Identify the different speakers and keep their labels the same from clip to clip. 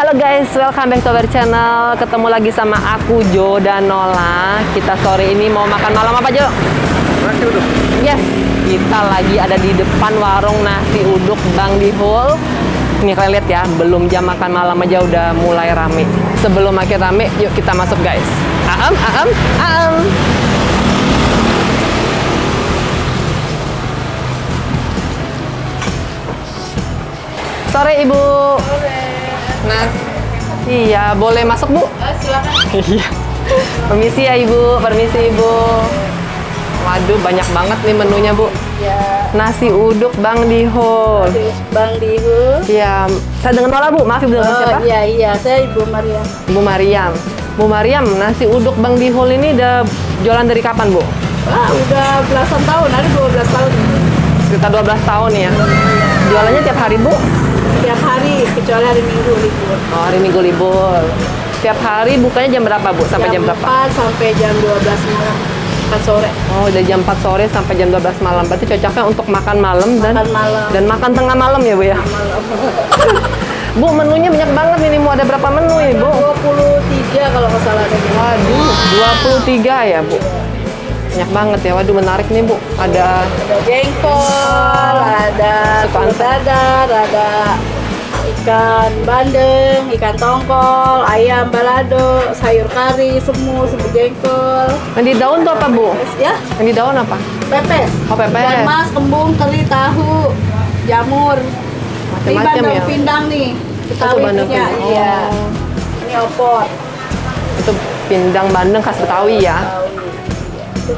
Speaker 1: Halo guys, welcome back to our channel. Ketemu lagi sama aku Jo dan Nola. Kita sore ini mau makan malam apa Jo?
Speaker 2: Nasi uduk.
Speaker 1: Yes, kita lagi ada di depan warung nasi uduk Bang Dihul. Nih kalian lihat ya, belum jam makan malam aja udah mulai rame. Sebelum makin rame, yuk kita masuk guys. Aam. Sore Ibu.
Speaker 3: Sore.
Speaker 1: Nah, iya boleh masuk Bu?
Speaker 3: Silakan.
Speaker 1: Iya. Permisi ya Ibu, permisi Ibu. Waduh, banyak banget nih menunya Bu.
Speaker 3: Ya.
Speaker 1: Nasi uduk Bang Dihul.
Speaker 3: Bang Dihul.
Speaker 1: Iya, saya dengan Nola Bu. Maaf Ibu, dengan siapa?
Speaker 3: Iya, saya Ibu Maria.
Speaker 1: Bu Mariam. Bu Mariam, nasi uduk Bang Dihul ini udah jualan dari kapan Bu?
Speaker 3: Udah belasan tahun, ada 12 tahun.
Speaker 1: Sekitar 12 tahun ya. Jualannya tiap hari Bu?
Speaker 3: Tiap hari, kecuali hari Minggu libur.
Speaker 1: Oh, hari Minggu libur. Tiap hari bukanya jam berapa Bu? Sampai jam berapa?
Speaker 3: 4 sampai jam 12 malam. 4 sore.
Speaker 1: Oh, dari jam 4 sore sampai jam 12 malam. Berarti cocoknya untuk makan malam
Speaker 3: Makan malam.
Speaker 1: dan makan tengah malam ya Bu ya?
Speaker 3: Malam.
Speaker 1: Bu, menunya banyak banget ini. Mau ada berapa menu ini Bu?
Speaker 3: 23 kalau nggak salah ada.
Speaker 1: Waduh, 23 ya Bu? Banyak banget ya. Waduh, menarik nih Bu. Ada
Speaker 3: Ada jengkol, ada
Speaker 1: Sukaan
Speaker 3: telur dadar, ada ikan bandeng, ikan tongkol, ayam balado, sayur kari, semur jengkol.
Speaker 1: yang di daun tuh apa Bu?
Speaker 3: Ya,
Speaker 1: Yang di daun apa?
Speaker 3: pepes.
Speaker 1: Oh, pepes.
Speaker 3: Ikan mas, kembung, teri, tahu, jamur. Ini
Speaker 1: Macam-macam
Speaker 3: bandeng
Speaker 1: ya.
Speaker 3: pindang nih. Betawi
Speaker 1: bandeng
Speaker 3: punya.
Speaker 1: pindang.
Speaker 3: Iya.
Speaker 1: Oh.
Speaker 3: Ini opor.
Speaker 1: Itu pindang bandeng khas Betawi ya.
Speaker 3: Tahu.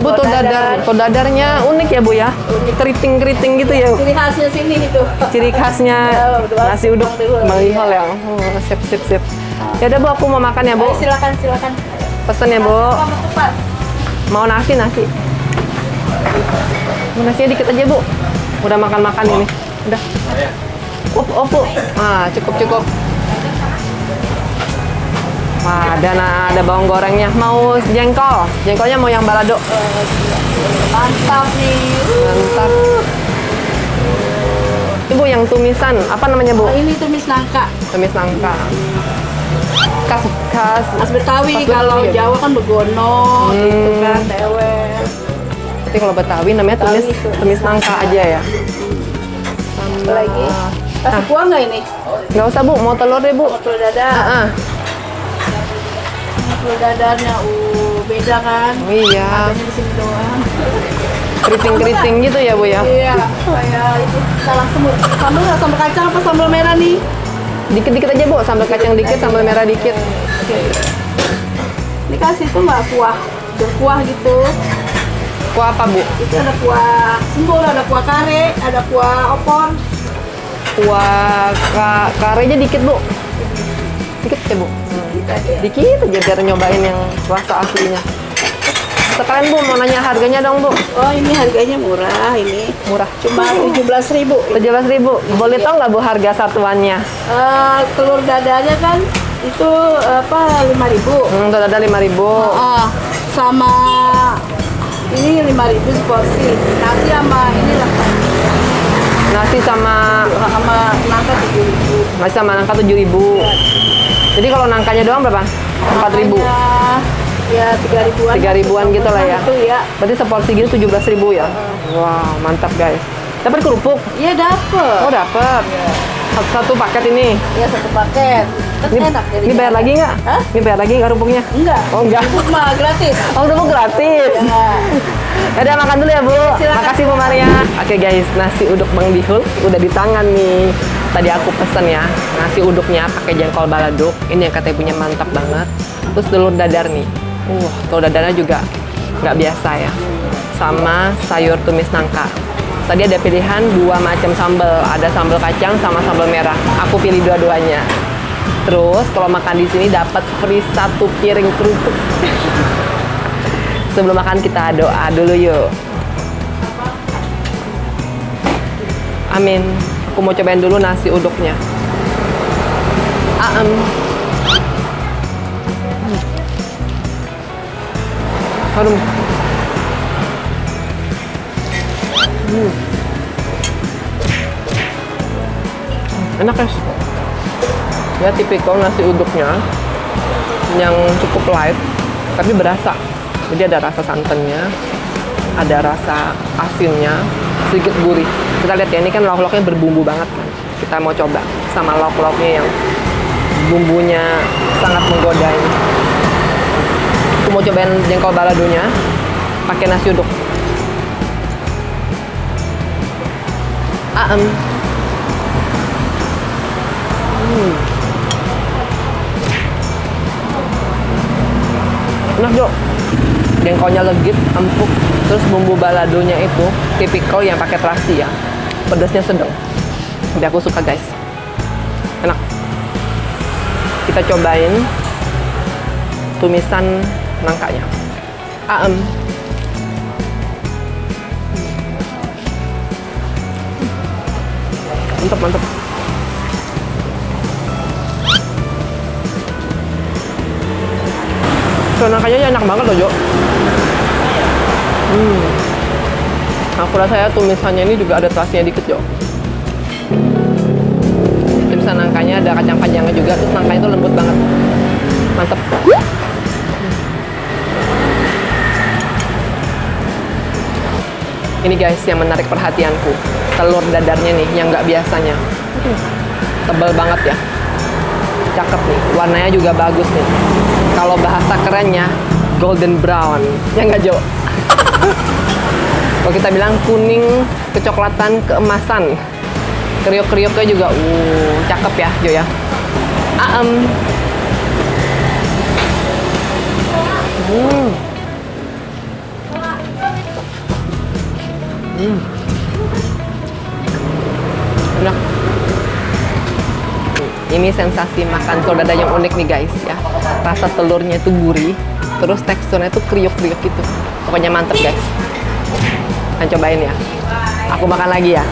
Speaker 1: Bu, tuh dadarnya unik ya Bu ya? Keriting-keriting gitu ya.
Speaker 3: Ciri khasnya sini itu.
Speaker 1: Ciri khasnya
Speaker 3: Ya,
Speaker 1: nasi uduk Bang Dihul ya. Oh, sip. Ya udah Bu, aku mau makan ya Bu.
Speaker 3: Ayo, silakan.
Speaker 1: Pesen ya Bu.
Speaker 3: Apa tepat?
Speaker 1: Mau nasi. Mau nasinya dikit aja Bu. Udah makan ini. Udah. Oh Bu. Ah, cukup. Wah, ada bawang gorengnya. Mau jengkol. Jengkolnya mau yang balado.
Speaker 3: Mantap nih.
Speaker 1: Mantap. Ibu yang tumisan, apa namanya Bu?
Speaker 3: Oh, ini tumis nangka.
Speaker 1: Tumis nangka. Khas
Speaker 3: Khas Betawi.
Speaker 1: Khas
Speaker 3: Kalau
Speaker 1: Betawi ya?
Speaker 3: Jawa kan begono, gitu kan, tewel.
Speaker 1: Tapi kalau Betawi namanya
Speaker 3: Betawi itu.
Speaker 1: tumis nangka aja ya.
Speaker 3: Apa lagi? Kasih kuah nggak ini?
Speaker 1: Nggak usah Bu, mau telur deh Bu.
Speaker 3: Telur dadar. Telur dadarnya, beda kan?
Speaker 1: Oh iya,
Speaker 3: Adanya di sini doang.
Speaker 1: keriting gitu ya Bu ya.
Speaker 3: Iya, kayak itu salah semut. Sambal nggak sambal kacang apa sambal merah nih?
Speaker 1: Dikit-dikit aja Bu, sambal kacang dikit, sambal merah dikit.
Speaker 3: Ini kasih itu nggak kuah, berkuah gitu.
Speaker 1: Kuah apa Bu?
Speaker 3: Itu ada kuah sembul, ada kuah kare, ada kuah opor.
Speaker 1: Kuah karenya dikit Bu. Dikit ya Bu. Dikit aja biar nyobain yang rasa aslinya. Sekalian Bu, mau nanya harganya dong Bu.
Speaker 3: Oh, ini harganya murah ini.
Speaker 1: Murah.
Speaker 3: Cuma 17.000.
Speaker 1: 17.000. Boleh tahu nggak Bu harga satuannya?
Speaker 3: Telur dadarnya kan itu apa 5.000.
Speaker 1: Udah ada 5.000.
Speaker 3: Sama ini 5.000 seporsi. Nasi sama ini lengkap.
Speaker 1: Nasi sama
Speaker 3: Nangka 7.000.
Speaker 1: nasi sama nangka 7.000. Jadi kalau nangkanya doang berapa? 4.000.
Speaker 3: Ya 3.000-an.
Speaker 1: 3.000-an gitu lah ya.
Speaker 3: Itu ya.
Speaker 1: Berarti seporsi gitu 17.000 ya? Wow, mantap guys. Dapat kerupuk?
Speaker 3: Iya dapet.
Speaker 1: Oh, dapat. Satu paket ini.
Speaker 3: Iya satu paket. Kan
Speaker 1: Ini,
Speaker 3: enak
Speaker 1: ini bayar lagi nggak?
Speaker 3: Hah?
Speaker 1: Ini bayar lagi nggak kerupuknya?
Speaker 3: Enggak.
Speaker 1: Oh, enggak.
Speaker 3: Kerupuk mah gratis.
Speaker 1: Oh, kerupuk gratis.
Speaker 3: Ya.
Speaker 1: Udah makan dulu ya Bu.
Speaker 3: Silakan.
Speaker 1: Makasih Bu Maria. Oke guys, nasi uduk Bang Dihul udah di tangan nih. Tadi aku pesen ya, nasi uduknya pakai jengkol balado. Ini yang katanya punya mantap banget. Terus telur dadar nih. Telur dadarnya juga nggak biasa ya. Sama sayur tumis nangka. Tadi ada pilihan 2 macam sambal, ada sambal kacang sama sambal merah. Aku pilih dua-duanya. Terus kalau makan di sini dapat free 1 piring kerupuk. Sebelum makan kita doa dulu yuk. Amin. Aku mau cobain dulu nasi uduknya. Harum. Enak guys. Ya tipikal nasi uduknya yang cukup light, tapi berasa. Jadi ada rasa santannya, ada rasa asinnya, sedikit gurih. Kita lihat ya, ini kan lauk-lauknya berbumbu banget kan. Kita mau coba sama lauk-lauknya yang bumbunya sangat menggoda ini. Aku mau cobain jengkol baladonya pakai nasi uduk. Enak Jo, jengkolnya legit, empuk, terus bumbu baladonya itu tipikal yang pakai terasi ya, pedasnya sedang. Jadi aku suka guys, enak. Kita cobain tumisan nangkanya. Mantap, mantap. So, nangkanya enak banget loh Jo. Aku rasa ya tumisannya ini juga ada terasinya dikit Jo. Tumisan nangkanya ada kacang panjangnya juga, terus nangkanya itu lembut banget. Mantap. Ini guys yang menarik perhatianku, telur dadarnya nih yang nggak biasanya. Tebal banget ya, cakep nih, warnanya juga bagus nih. Kalau bahasa kerennya golden brown, ya nggak Jo? Kalau kita bilang kuning kecoklatan keemasan, kriuk-kriuknya juga cakep ya Jo ya. Enak. Ini sensasi makan telur dadar yang unik nih guys ya. Rasa telurnya itu gurih, terus teksturnya itu kriuk-kriuk gitu. Pokoknya mantep guys. Kita cobain ya. Aku makan lagi ya.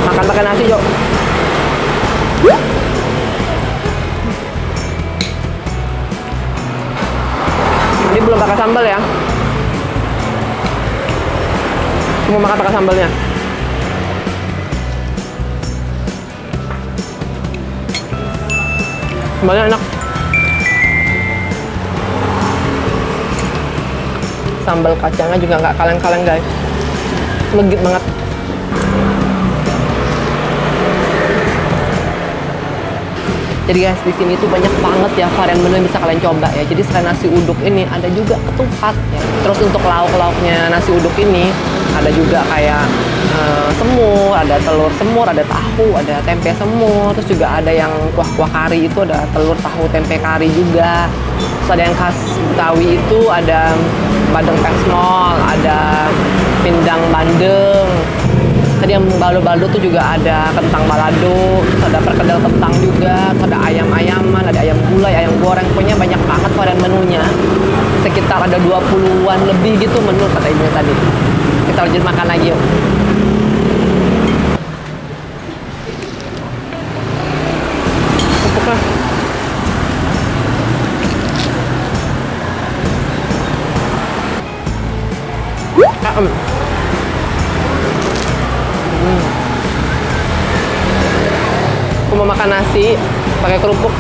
Speaker 1: Makan pakai nasi Jo. Ini belum pakai sambal ya. Cuma makan pakai sambalnya. Sambalnya enak. Sambal kacangnya juga nggak kaleng-kaleng guys. Legit banget. Jadi guys, di sini tuh banyak banget ya varian menu yang bisa kalian coba ya. Jadi selain nasi uduk ini ada juga ketupat ya. Terus untuk lauk-lauknya nasi uduk ini ada juga kayak semur, ada telur semur, ada tahu, ada tempe semur. Terus juga ada yang kuah-kuah kari, itu ada telur tahu tempe kari juga. Terus ada yang khas Betawi itu ada bandeng pesmol, ada pindang bandeng. Tadi yang balado-balado tuh juga ada kentang balado, terus ada perkedel kentang juga, terus ada ayam-ayaman, ada ayam gulai, ayam goreng, pokoknya banyak banget varian menunya. Sekitar ada 20-an lebih gitu menu kata ibu tadi. Kita lanjut makan lagi yuk. Empuknya. Aku mau makan nasi pakai kerupuk.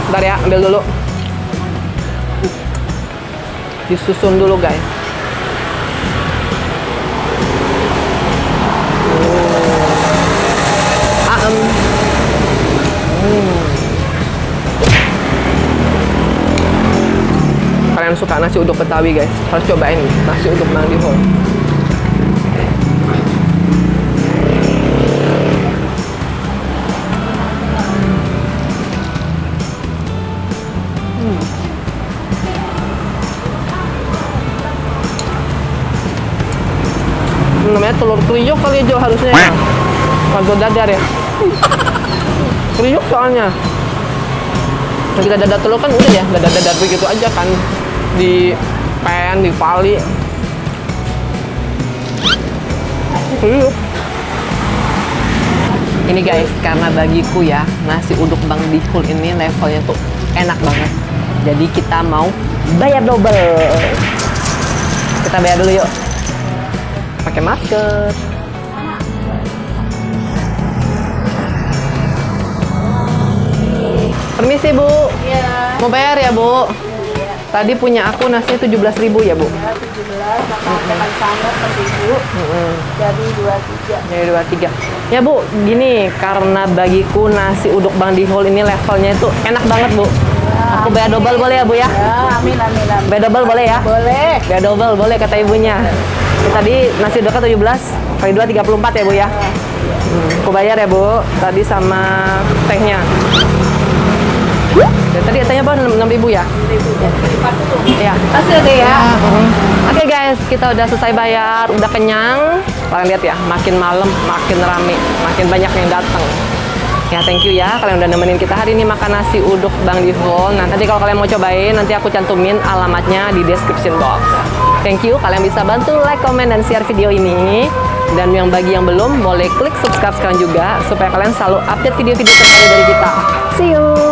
Speaker 1: Bentar ya, ambil dulu. Disusun dulu guys. Kalian suka nasi uduk Betawi guys, harus cobain nasi uduk Mang Dihul. Namanya telur kriuk kali Jo harusnya ya. Telur dadar ya. Kriuk soalnya. Nah, kita dadar telur kan udah ya, dadar begitu aja kan. Di pan, di pali. Kriuk. Ini guys, karena bagiku ya, nasi uduk Bang Dihul ini levelnya tuh enak banget. Jadi kita mau bayar double. Kita bayar dulu yuk. Pakai masker. Permisi Bu,
Speaker 3: Iya.
Speaker 1: mau bayar ya Bu? Tadi punya aku nasinya 17.000 ya Bu?
Speaker 3: Ya, 17 sama teman sangat ibu. Jadi 23.
Speaker 1: Jadi 23. Ya Bu, gini, karena bagiku nasi uduk Bang Dihol ini levelnya itu enak banget Bu. Aku bayar double boleh ya Bu ya?
Speaker 3: Ya, amin amin amin.
Speaker 1: Bayar double boleh ya?
Speaker 3: Boleh.
Speaker 1: Bayar double boleh kata ibunya. Tadi nasi uduknya 17, kali 2 34 ya Bu ya? Aku bayar ya Bu, tadi sama tehnya. Ya, tadi tehnya berapa? 6.000 ya? Iya.
Speaker 3: Kasih deh ya.
Speaker 1: Oke guys, kita udah selesai bayar, udah kenyang. Kalian lihat ya, makin malam makin rame, makin banyak yang datang. Ya thank you ya, kalian udah nemenin kita hari ini makan nasi uduk Bang Dihol. Nah nanti kalau kalian mau cobain, nanti aku cantumin alamatnya di description box. Thank you, kalian bisa bantu like, comment, dan share video ini. Dan yang bagi yang belum, boleh klik subscribe sekarang juga supaya kalian selalu update video-video terbaru dari kita. See you!